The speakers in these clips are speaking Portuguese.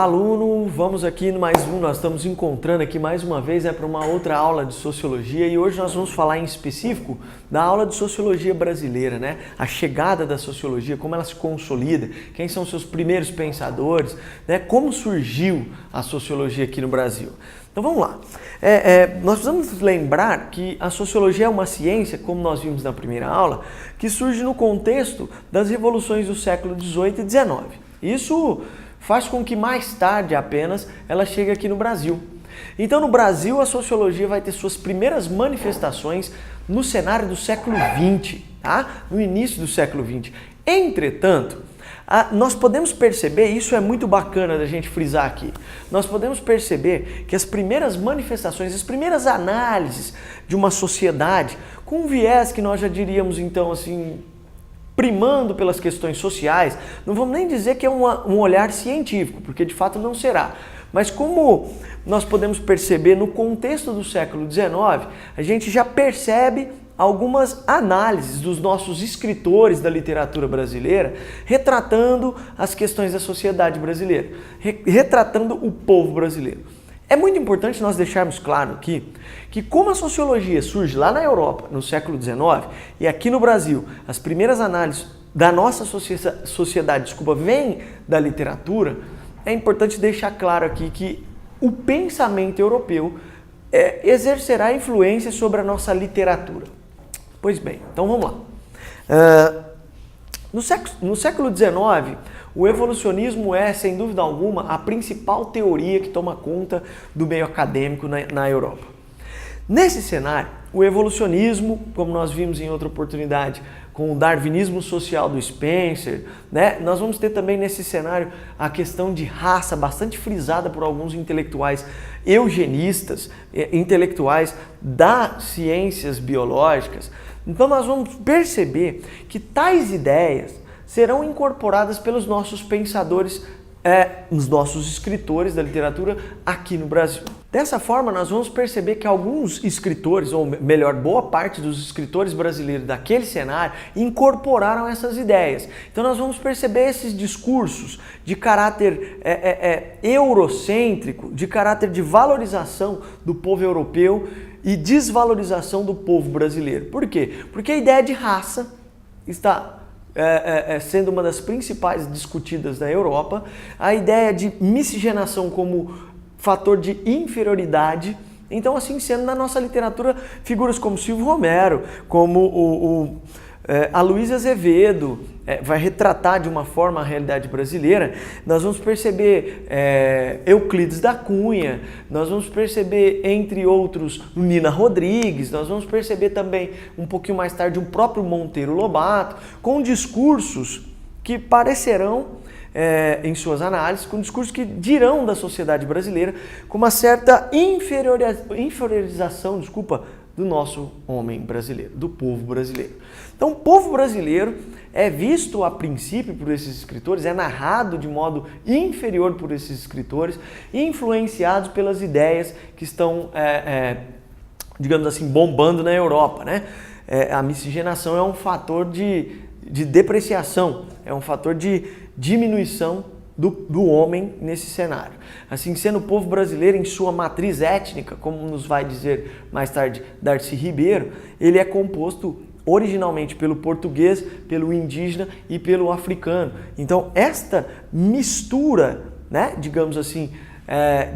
aluno, vamos aqui no mais um, nós estamos encontrando aqui mais uma vez para uma outra aula de Sociologia e hoje nós vamos falar em específico da aula de Sociologia brasileira, né? A chegada da Sociologia, como ela se consolida, quem são seus primeiros pensadores, né? Como surgiu a Sociologia aqui no Brasil. Então vamos lá. Nós precisamos lembrar que a Sociologia é uma ciência, como nós vimos na primeira aula, que surge no contexto das revoluções do século XVIII e XIX. Isso faz com que mais tarde apenas ela chegue aqui no Brasil. Então no Brasil a Sociologia vai ter suas primeiras manifestações no cenário do século XX, tá? No início do século XX. Entretanto, nós podemos perceber, isso é muito bacana da gente frisar aqui, nós podemos perceber que as primeiras manifestações, as primeiras análises de uma sociedade com um viés que nós já diríamos então assim, primando pelas questões sociais, não vamos nem dizer que é um olhar científico, porque de fato não será. Mas como nós podemos perceber no contexto do século XIX, a gente já percebe algumas análises dos nossos escritores da literatura brasileira retratando as questões da sociedade brasileira, retratando o povo brasileiro. É muito importante nós deixarmos claro aqui que como a sociologia surge lá na Europa no século XIX e aqui no Brasil as primeiras análises da nossa sociedade, vêm da literatura, é importante deixar claro aqui que o pensamento europeu exercerá influência sobre a nossa literatura. Pois bem, então vamos lá. No século XIX, o evolucionismo é, sem dúvida alguma, a principal teoria que toma conta do meio acadêmico na Europa. Nesse cenário, o evolucionismo, como nós vimos em outra oportunidade, com o darwinismo social do Spencer, né? Nós vamos ter também nesse cenário a questão de raça, bastante frisada por alguns intelectuais eugenistas, intelectuais das ciências biológicas. Então nós vamos perceber que tais ideias serão incorporadas pelos nossos pensadores, os nossos escritores da literatura aqui no Brasil. Dessa forma, nós vamos perceber que alguns escritores, ou melhor, boa parte dos escritores brasileiros daquele cenário, incorporaram essas ideias. Então nós vamos perceber esses discursos de caráter eurocêntrico, de caráter de valorização do povo europeu e desvalorização do povo brasileiro. Por quê? Porque a ideia de raça está sendo uma das principais discutidas na Europa, a ideia de miscigenação como fator de inferioridade. Então, assim sendo, na nossa literatura, figuras como Silvio Romero, como Aloysio Azevedo, vai retratar de uma forma a realidade brasileira. Nós vamos perceber Euclides da Cunha, nós vamos perceber, entre outros, Nina Rodrigues, nós vamos perceber também, um pouquinho mais tarde, o próprio Monteiro Lobato, com discursos que parecerão, em suas análises, com discursos que dirão da sociedade brasileira com uma certa inferiorização, do nosso homem brasileiro, do povo brasileiro. Então, o povo brasileiro é visto a princípio por esses escritores, é narrado de modo inferior por esses escritores, influenciados pelas ideias que estão, digamos assim, bombando na Europa, né? A miscigenação é um fator de depreciação, é um fator de diminuição do homem nesse cenário. Assim sendo, o povo brasileiro, em sua matriz étnica, como nos vai dizer mais tarde Darcy Ribeiro, ele é composto originalmente pelo português, pelo indígena e pelo africano. Então, esta mistura, né, digamos assim,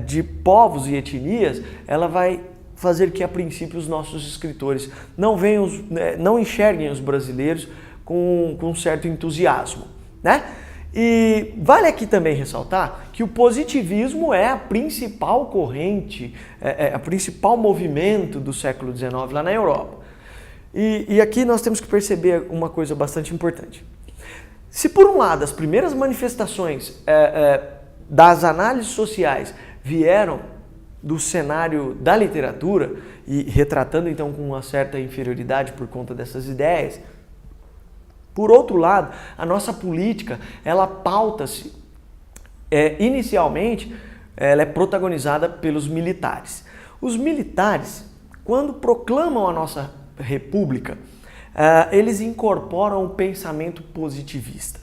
de povos e etnias, ela vai fazer que, a princípio, os nossos escritores não enxerguem os brasileiros com um certo entusiasmo, né? E vale aqui também ressaltar que o positivismo é a principal corrente, a principal movimento do século XIX lá na Europa. E aqui nós temos que perceber uma coisa bastante importante. Se por um lado as primeiras manifestações das análises sociais vieram do cenário da literatura, e retratando então com uma certa inferioridade por conta dessas ideias, por outro lado, a nossa política, ela pauta-se, inicialmente, ela é protagonizada pelos militares. Os militares, quando proclamam a nossa república, eles incorporam o pensamento positivista.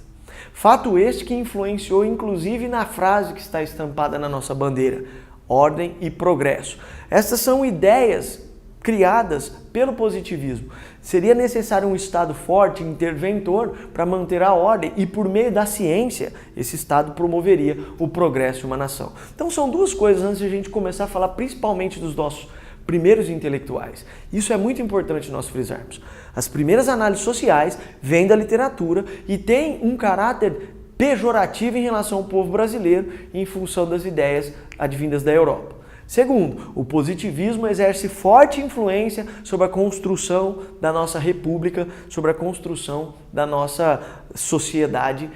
Fato este que influenciou inclusive na frase que está estampada na nossa bandeira: ordem e progresso. Essas são ideias criadas pelo positivismo. Seria necessário um Estado forte, interventor, para manter a ordem, e por meio da ciência, esse Estado promoveria o progresso de uma nação. Então são duas coisas antes de a gente começar a falar principalmente dos nossos primeiros intelectuais. Isso é muito importante nós frisarmos. As primeiras análises sociais vêm da literatura e têm um caráter pejorativo em relação ao povo brasileiro em função das ideias advindas da Europa. Segundo, o positivismo exerce forte influência sobre a construção da nossa república, sobre a construção da nossa sociedade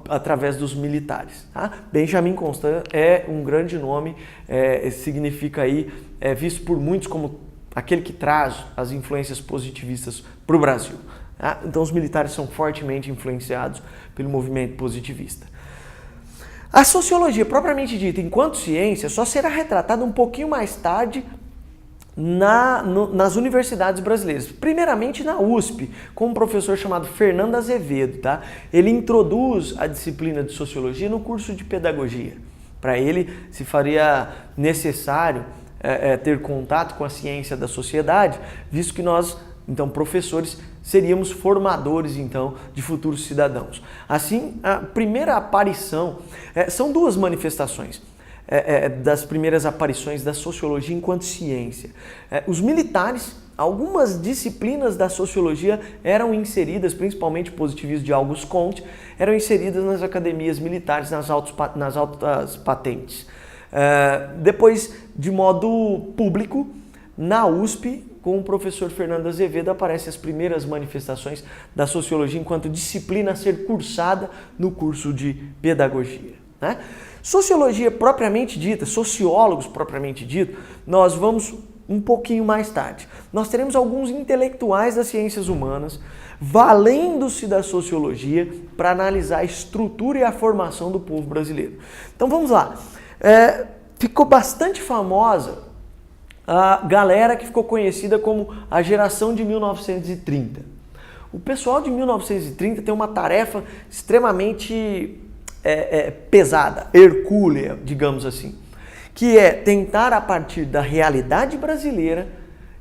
através dos militares. Tá? Benjamin Constant é um grande nome, significa aí, é visto por muitos como aquele que traz as influências positivistas para o Brasil. Tá? Então os militares são fortemente influenciados pelo movimento positivista. A sociologia, propriamente dita, enquanto ciência, só será retratada um pouquinho mais tarde nas universidades brasileiras. Primeiramente na USP, com um professor chamado Fernando Azevedo. Tá? Ele introduz a disciplina de sociologia no curso de pedagogia. Para ele, se faria necessário ter contato com a ciência da sociedade, visto que nós, então, professores, seríamos formadores, então, de futuros cidadãos. Assim, a primeira aparição, são duas manifestações das primeiras aparições da sociologia enquanto ciência. Os militares, algumas disciplinas da sociologia eram inseridas, principalmente o positivismo de Auguste Comte, eram inseridas nas academias militares, nas altas patentes. Depois, de modo público, na USP, com o professor Fernando Azevedo, aparecem as primeiras manifestações da sociologia enquanto disciplina a ser cursada no curso de pedagogia. Né? Sociologia propriamente dita, sociólogos propriamente dito, nós vamos um pouquinho mais tarde. Nós teremos alguns intelectuais das ciências humanas valendo-se da sociologia para analisar a estrutura e a formação do povo brasileiro. Então vamos lá. Ficou bastante famosa a galera que ficou conhecida como a geração de 1930. O pessoal de 1930 tem uma tarefa extremamente pesada, hercúlea, digamos assim, que é tentar, a partir da realidade brasileira,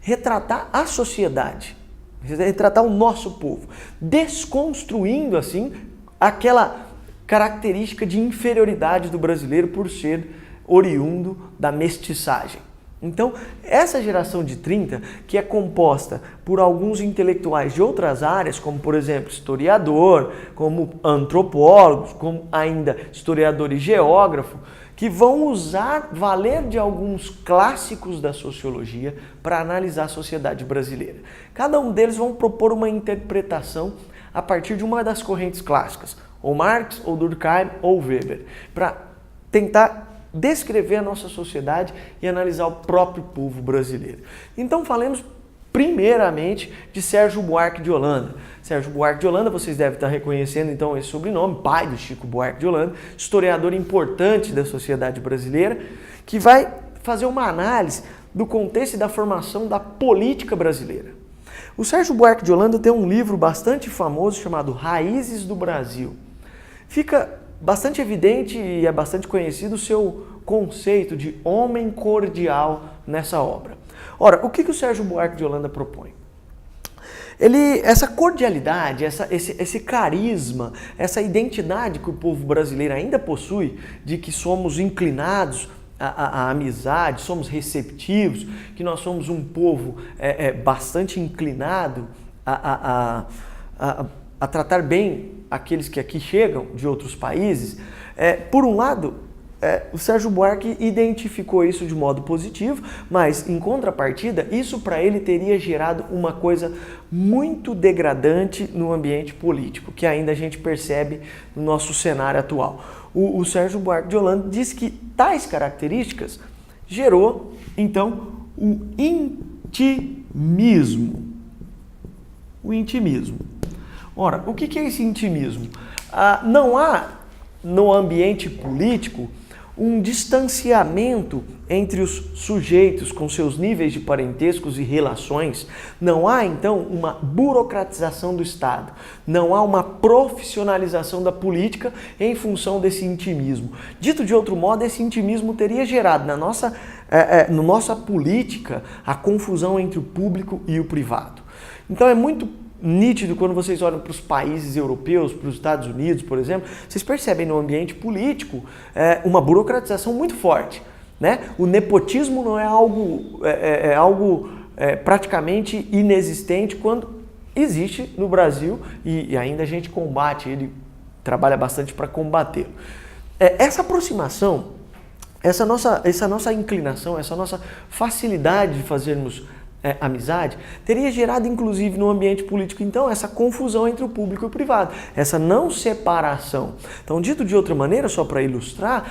retratar a sociedade, retratar o nosso povo, desconstruindo, assim, aquela característica de inferioridade do brasileiro por ser oriundo da mestiçagem. Então, essa geração de 30, que é composta por alguns intelectuais de outras áreas, como, por exemplo, historiador, como antropólogos, como ainda historiador e geógrafo, que vão valer de alguns clássicos da sociologia para analisar a sociedade brasileira. Cada um deles vão propor uma interpretação a partir de uma das correntes clássicas, ou Marx, ou Durkheim, ou Weber, para tentar descrever a nossa sociedade e analisar o próprio povo brasileiro. Então falemos primeiramente de Sérgio Buarque de Holanda. Sérgio Buarque de Holanda, vocês devem estar reconhecendo então esse sobrenome, pai do Chico Buarque de Holanda, historiador importante da sociedade brasileira, que vai fazer uma análise do contexto e da formação da política brasileira. O Sérgio Buarque de Holanda tem um livro bastante famoso chamado Raízes do Brasil. Fica bastante evidente e é bastante conhecido o seu conceito de homem cordial nessa obra. Ora, o que o Sérgio Buarque de Holanda propõe? Essa cordialidade, esse carisma, essa identidade que o povo brasileiro ainda possui, de que somos inclinados à amizade, somos receptivos, que nós somos um povo bastante inclinado a tratar bem aqueles que aqui chegam de outros países. Por um lado, o Sérgio Buarque identificou isso de modo positivo, mas em contrapartida, isso para ele teria gerado uma coisa muito degradante no ambiente político, que ainda a gente percebe no nosso cenário atual. O Sérgio Buarque de Holanda diz que tais características gerou, então, o intimismo. O intimismo. Ora, o que é esse intimismo? Não há no ambiente político um distanciamento entre os sujeitos com seus níveis de parentescos e relações, não há então uma burocratização do Estado, não há uma profissionalização da política em função desse intimismo. Dito de outro modo, esse intimismo teria gerado na nossa política a confusão entre o público e o privado. Então é muito nítido quando vocês olham para os países europeus, para os Estados Unidos, por exemplo, vocês percebem no ambiente político uma burocratização muito forte. Né? O nepotismo não é algo praticamente inexistente quando existe no Brasil e ainda a gente combate, ele trabalha bastante para combatê-lo. Essa aproximação, essa nossa inclinação, essa nossa facilidade de fazermos amizade, teria gerado inclusive no ambiente político então essa confusão entre o público e o privado, essa não separação. Então, dito de outra maneira, só para ilustrar,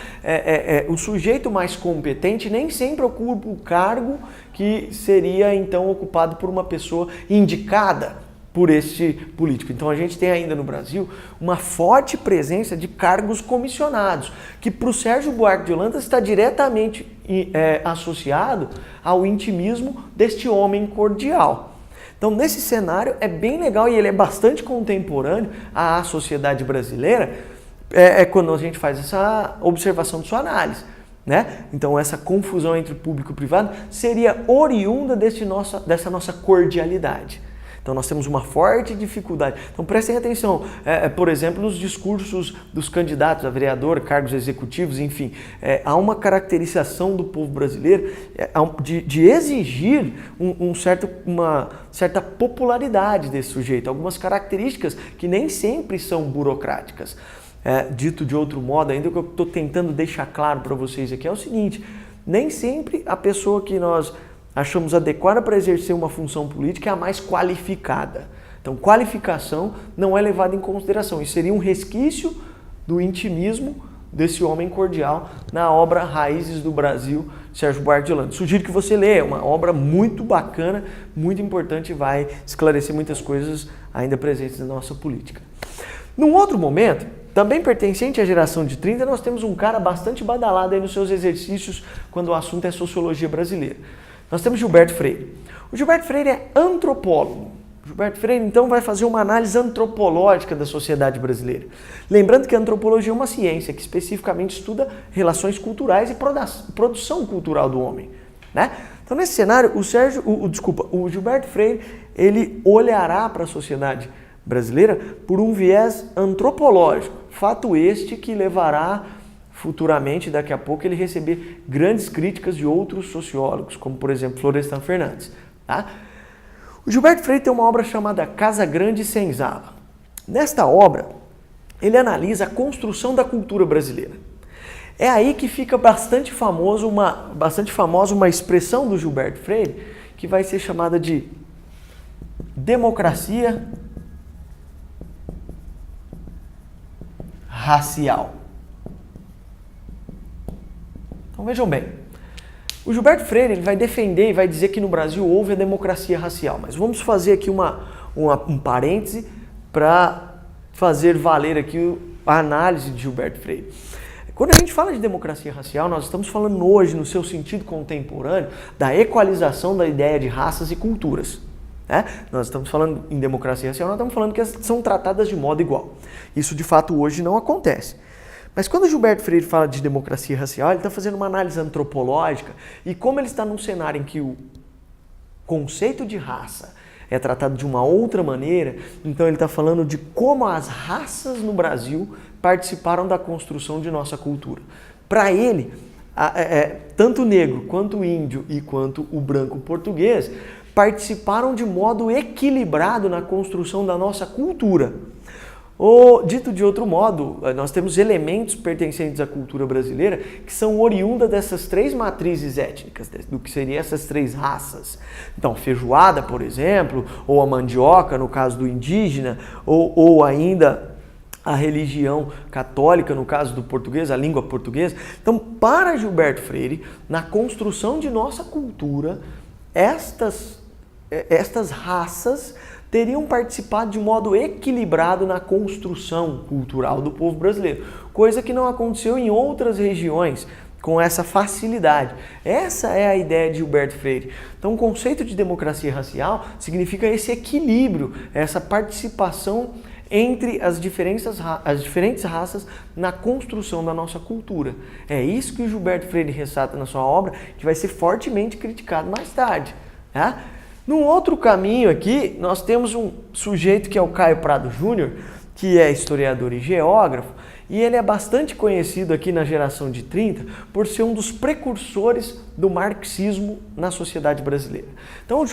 o sujeito mais competente nem sempre ocupa o cargo que seria então ocupado por uma pessoa indicada por este político. Então a gente tem ainda no Brasil uma forte presença de cargos comissionados, que para o Sérgio Buarque de Holanda está diretamente associado ao intimismo deste homem cordial. Então nesse cenário é bem legal e ele é bastante contemporâneo à sociedade brasileira, quando a gente faz essa observação de sua análise. Né? Então essa confusão entre o público e o privado seria oriunda dessa nossa cordialidade. Então nós temos uma forte dificuldade. Então prestem atenção, por exemplo, nos discursos dos candidatos a vereador, cargos executivos, enfim, há uma caracterização do povo brasileiro de exigir uma certa popularidade desse sujeito, algumas características que nem sempre são burocráticas. Dito de outro modo, ainda o que eu estou tentando deixar claro para vocês aqui é o seguinte, nem sempre a pessoa que nós achamos adequada para exercer uma função política é a mais qualificada. Então, qualificação não é levada em consideração. Isso seria um resquício do intimismo desse homem cordial na obra Raízes do Brasil, Sérgio Buarque de Holanda. Sugiro que você leia, é uma obra muito bacana, muito importante e vai esclarecer muitas coisas ainda presentes na nossa política. Num outro momento, também pertencente à geração de 30, nós temos um cara bastante badalado aí nos seus exercícios quando o assunto é sociologia brasileira. Nós temos Gilberto Freire. O Gilberto Freire é antropólogo. O Gilberto Freire, então, vai fazer uma análise antropológica da sociedade brasileira. Lembrando que a antropologia é uma ciência que especificamente estuda relações culturais e produção cultural do homem. Né? Então, nesse cenário, o Gilberto Freire, ele olhará para a sociedade brasileira por um viés antropológico. Fato este que levará futuramente, daqui a pouco, ele receber grandes críticas de outros sociólogos, como por exemplo Florestan Fernandes. Tá? O Gilberto Freire tem uma obra chamada Casa Grande e Senzala. Nesta obra, ele analisa a construção da cultura brasileira. É aí que fica bastante famosa uma expressão do Gilberto Freire, que vai ser chamada de democracia racial. Então vejam bem, o Gilberto Freire ele vai defender e vai dizer que no Brasil houve a democracia racial, mas vamos fazer aqui um parêntese para fazer valer aqui a análise de Gilberto Freire. Quando a gente fala de democracia racial, nós estamos falando hoje, no seu sentido contemporâneo, da equalização da ideia de raças e culturas. Né? Nós estamos falando em democracia racial, nós estamos falando que são tratadas de modo igual. Isso de fato hoje não acontece. Mas quando o Gilberto Freire fala de democracia racial, ele está fazendo uma análise antropológica e como ele está num cenário em que o conceito de raça é tratado de uma outra maneira, então ele está falando de como as raças no Brasil participaram da construção de nossa cultura. Para ele, tanto o negro, quanto o índio e quanto o branco português participaram de modo equilibrado na construção da nossa cultura. Ou, dito de outro modo, nós temos elementos pertencentes à cultura brasileira que são oriundas dessas três matrizes étnicas, do que seriam essas três raças. Então, feijoada, por exemplo, ou a mandioca, no caso do indígena, ou ainda a religião católica, no caso do português, a língua portuguesa. Então, para Gilberto Freire, na construção de nossa cultura, estas raças teriam participado de modo equilibrado na construção cultural do povo brasileiro, coisa que não aconteceu em outras regiões com essa facilidade. Essa é a ideia de Gilberto Freire. Então, o conceito de democracia racial significa esse equilíbrio, essa participação entre as diferentes raças na construção da nossa cultura. É isso que o Gilberto Freire ressalta na sua obra, que vai ser fortemente criticado mais tarde. Tá? Num outro caminho aqui, nós temos um sujeito que é o Caio Prado Júnior, que é historiador e geógrafo, e ele é bastante conhecido aqui na geração de 30 por ser um dos precursores do marxismo na sociedade brasileira. Então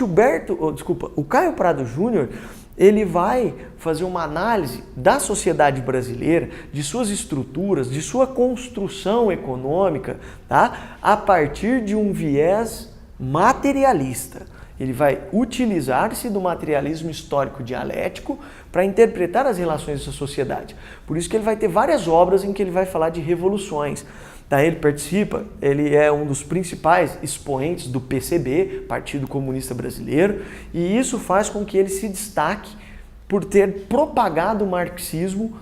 o Caio Prado Júnior, ele vai fazer uma análise da sociedade brasileira, de suas estruturas, de sua construção econômica, tá? A partir de um viés materialista. Ele vai utilizar-se do materialismo histórico dialético para interpretar as relações da sociedade. Por isso que ele vai ter várias obras em que ele vai falar de revoluções. Daí ele participa, ele é um dos principais expoentes do PCB, Partido Comunista Brasileiro, e isso faz com que ele se destaque por ter propagado o marxismo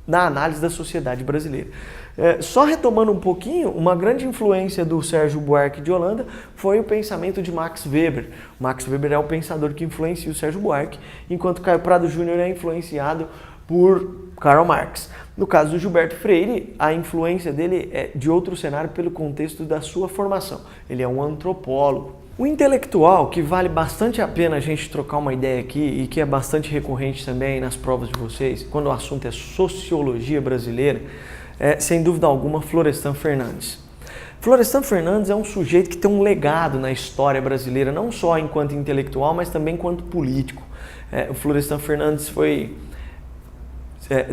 na análise da sociedade brasileira. Só retomando um pouquinho, uma grande influência do Sérgio Buarque de Holanda foi o pensamento de Max Weber. Max Weber é o pensador que influencia o Sérgio Buarque, enquanto Caio Prado Júnior é influenciado por Karl Marx. No caso do Gilberto Freire, a influência dele é de outro cenário pelo contexto da sua formação. Ele é um antropólogo. O intelectual, que vale bastante a pena a gente trocar uma ideia aqui e que é bastante recorrente também nas provas de vocês, quando o assunto é sociologia brasileira, sem dúvida alguma, Florestan Fernandes. Florestan Fernandes é um sujeito que tem um legado na história brasileira, não só enquanto intelectual, mas também enquanto político. O Florestan Fernandes foi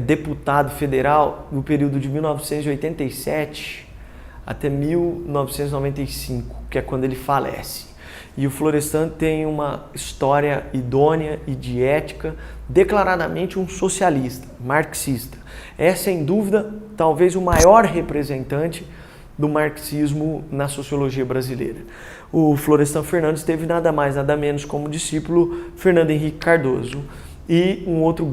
deputado federal no período de 1987 até 1995, que é quando ele falece. E o Florestan tem uma história idônea e de ética, declaradamente um socialista, marxista. É, sem dúvida, talvez o maior representante do marxismo na sociologia brasileira. O Florestan Fernandes teve nada mais, nada menos como discípulo Fernando Henrique Cardoso e um outro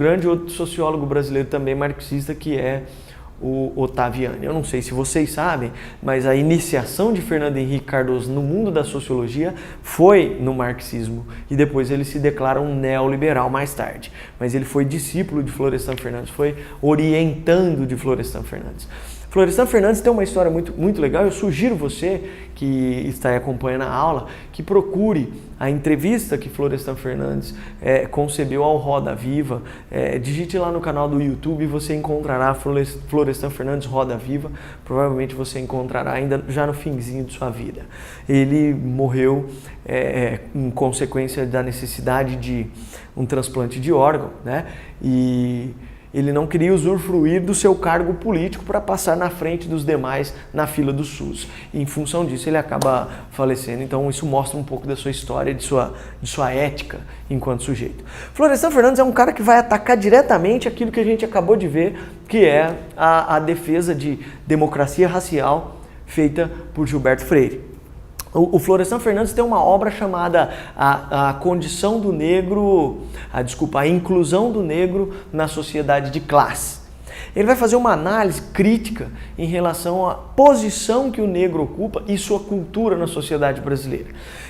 sociólogo brasileiro também marxista, que é o Ottaviani. Eu não sei se vocês sabem, mas a iniciação de Fernando Henrique Cardoso no mundo da sociologia foi no marxismo e depois ele se declara um neoliberal mais tarde. Mas ele foi discípulo de Florestan Fernandes, foi orientando de Florestan Fernandes. Florestan Fernandes tem uma história muito legal. Eu sugiro você que está aí acompanhando a aula que procure a entrevista que Florestan Fernandes concebeu ao Roda Viva. Digite lá no canal do YouTube e você encontrará Florestan Fernandes Roda Viva. Provavelmente você encontrará ainda já no finzinho de sua vida. Ele morreu em consequência da necessidade de um transplante de órgão, né? E ele não queria usufruir do seu cargo político para passar na frente dos demais na fila do SUS. E, em função disso, ele acaba falecendo. Então, isso mostra um pouco da sua história, de sua ética enquanto sujeito. Florestan Fernandes é um cara que vai atacar diretamente aquilo que a gente acabou de ver, que é a defesa de democracia racial feita por Gilberto Freire. O Florestan Fernandes tem uma obra chamada a condição do negro, a inclusão do negro na sociedade de classe. Ele vai fazer uma análise crítica em relação à posição que o negro ocupa e sua cultura na sociedade brasileira.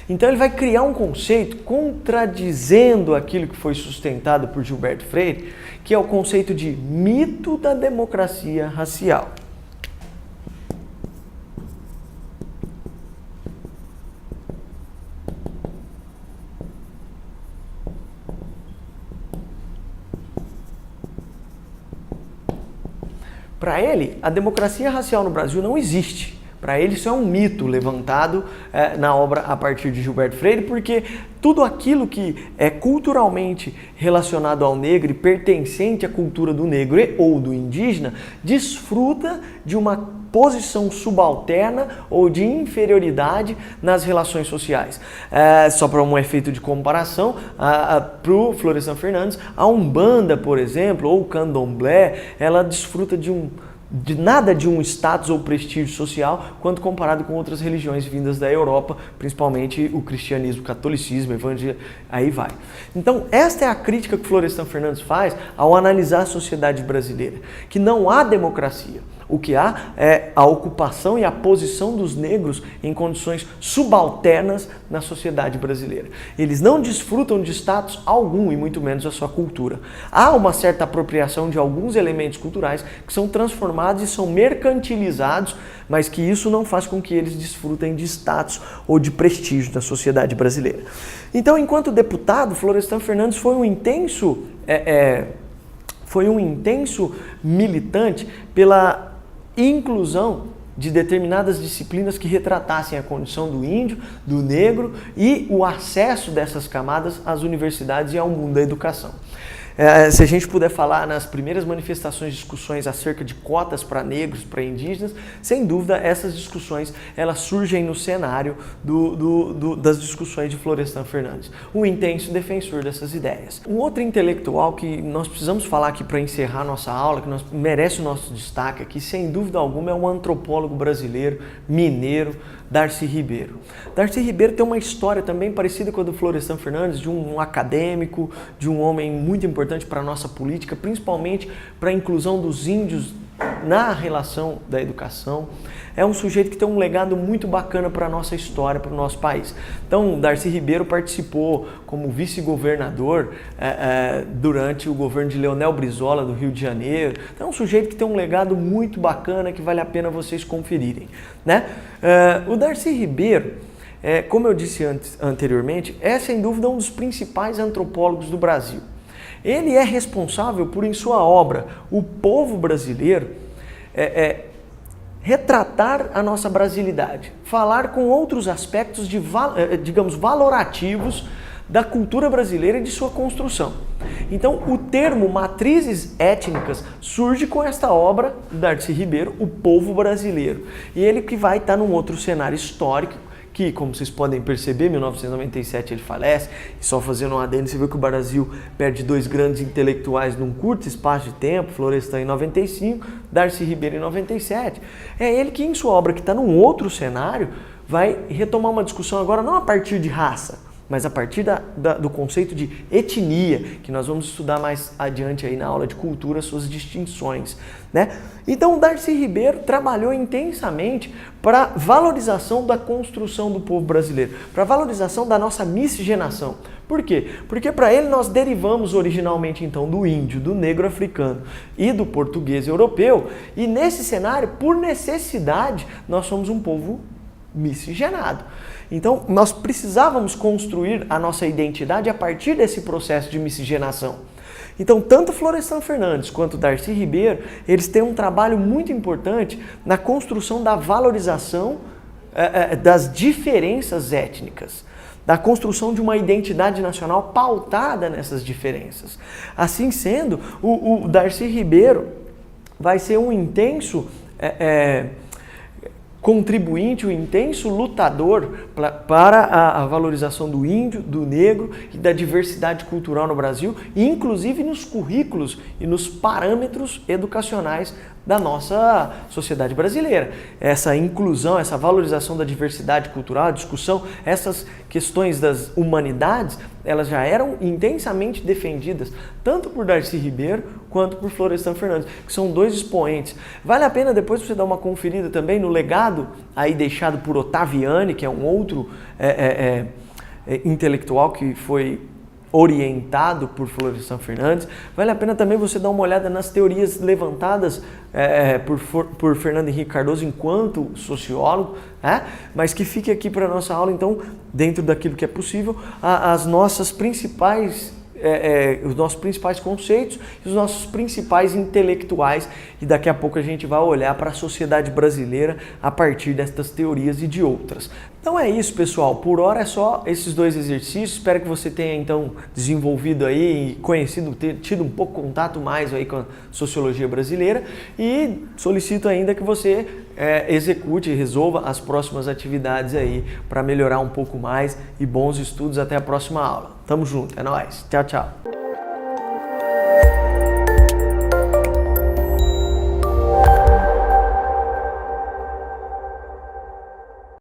Então ele vai criar um conceito contradizendo aquilo que foi sustentado por Gilberto Freire, que é o conceito de mito da democracia racial. Para ele, a democracia racial no Brasil não existe. Para ele, isso é um mito levantado na obra a partir de Gilberto Freire, porque tudo aquilo que é culturalmente relacionado ao negro e pertencente à cultura do negro ou do indígena desfruta de uma posição subalterna ou de inferioridade nas relações sociais. Só para um efeito de comparação, para o Florestan Fernandes, a Umbanda, por exemplo, ou o Candomblé, ela desfruta de nada de um status ou prestígio social quando comparado com outras religiões vindas da Europa, principalmente o cristianismo, o catolicismo, o evangelho, aí vai. Então, esta é a crítica que Florestan Fernandes faz ao analisar a sociedade brasileira, que não há democracia. O que há é a ocupação e a posição dos negros em condições subalternas na sociedade brasileira. Eles não desfrutam de status algum e muito menos a sua cultura. Há uma certa apropriação de alguns elementos culturais que são transformados e são mercantilizados, mas que isso não faz com que eles desfrutem de status ou de prestígio na sociedade brasileira. Então, enquanto deputado, Florestan Fernandes foi um intenso militante pela inclusão de determinadas disciplinas que retratassem a condição do índio, do negro e o acesso dessas camadas às universidades e ao mundo da educação. Se a gente puder falar nas primeiras manifestações, discussões acerca de cotas para negros, para indígenas, sem dúvida essas discussões elas surgem no cenário das discussões de Florestan Fernandes, um intenso defensor dessas ideias. Um outro intelectual que nós precisamos falar aqui para encerrar nossa aula, que merece o nosso destaque aqui, sem dúvida alguma, é um antropólogo brasileiro, mineiro, Darcy Ribeiro. Darcy Ribeiro tem uma história também parecida com a do Florestan Fernandes, de um acadêmico, de um homem muito importante para a nossa política, principalmente para a inclusão dos índios na relação da educação. É um sujeito que tem um legado muito bacana para a nossa história, para o nosso país. Então, Darcy Ribeiro participou como vice-governador durante o governo de Leonel Brizola, do Rio de Janeiro. Então, é um sujeito que tem um legado muito bacana que vale a pena vocês conferirem, né? O Darcy Ribeiro, como eu disse anteriormente, é sem dúvida um dos principais antropólogos do Brasil. Ele é responsável por, em sua obra, O Povo Brasileiro, retratar a nossa brasilidade, falar com outros aspectos, digamos, valorativos da cultura brasileira e de sua construção. Então, o termo matrizes étnicas surge com esta obra do Darcy Ribeiro, O Povo Brasileiro. E ele que vai estar num outro cenário histórico, que, como vocês podem perceber, em 1997 ele falece, e só fazendo um adendo, você vê que o Brasil perde dois grandes intelectuais num curto espaço de tempo, Florestan em 95, Darcy Ribeiro em 97. É ele que, em sua obra, que está num outro cenário, vai retomar uma discussão agora não a partir de raça, mas a partir do conceito de etnia, que nós vamos estudar mais adiante aí na aula de cultura, suas distinções, né? Então, o Darcy Ribeiro trabalhou intensamente para a valorização da construção do povo brasileiro, para a valorização da nossa miscigenação. Por quê? Porque para ele nós derivamos originalmente então do índio, do negro africano e do português europeu, e nesse cenário, por necessidade, nós somos um povo miscigenado. Então, nós precisávamos construir a nossa identidade a partir desse processo de miscigenação. Então, tanto Florestan Fernandes quanto Darcy Ribeiro, eles têm um trabalho muito importante na construção da valorização das diferenças étnicas, da construção de uma identidade nacional pautada nessas diferenças. Assim sendo, o Darcy Ribeiro vai ser um intenso contribuinte, um intenso lutador para a valorização do índio, do negro e da diversidade cultural no Brasil, e inclusive nos currículos e nos parâmetros educacionais da nossa sociedade brasileira. Essa inclusão, essa valorização da diversidade cultural, a discussão, essas questões das humanidades, elas já eram intensamente defendidas, tanto por Darcy Ribeiro quanto por Florestan Fernandes, que são dois expoentes. Vale a pena depois você dar uma conferida também no legado aí deixado por Ottaviani, que é um outro intelectual que foi orientado por Florestan Fernandes. Vale a pena também você dar uma olhada nas teorias levantadas por Fernando Henrique Cardoso enquanto sociólogo, mas que fique aqui para a nossa aula, então, dentro daquilo que é possível, os nossos principais conceitos e os nossos principais intelectuais, e daqui a pouco a gente vai olhar para a sociedade brasileira a partir destas teorias e de outras. Então é isso, pessoal. Por hora é só esses dois exercícios. Espero que você tenha então desenvolvido aí e conhecido, tido um pouco contato mais aí com a sociologia brasileira, e solicito ainda que você execute e resolva as próximas atividades aí para melhorar um pouco mais, e bons estudos. Até a próxima aula. Tamo junto, é nóis. Tchau, tchau.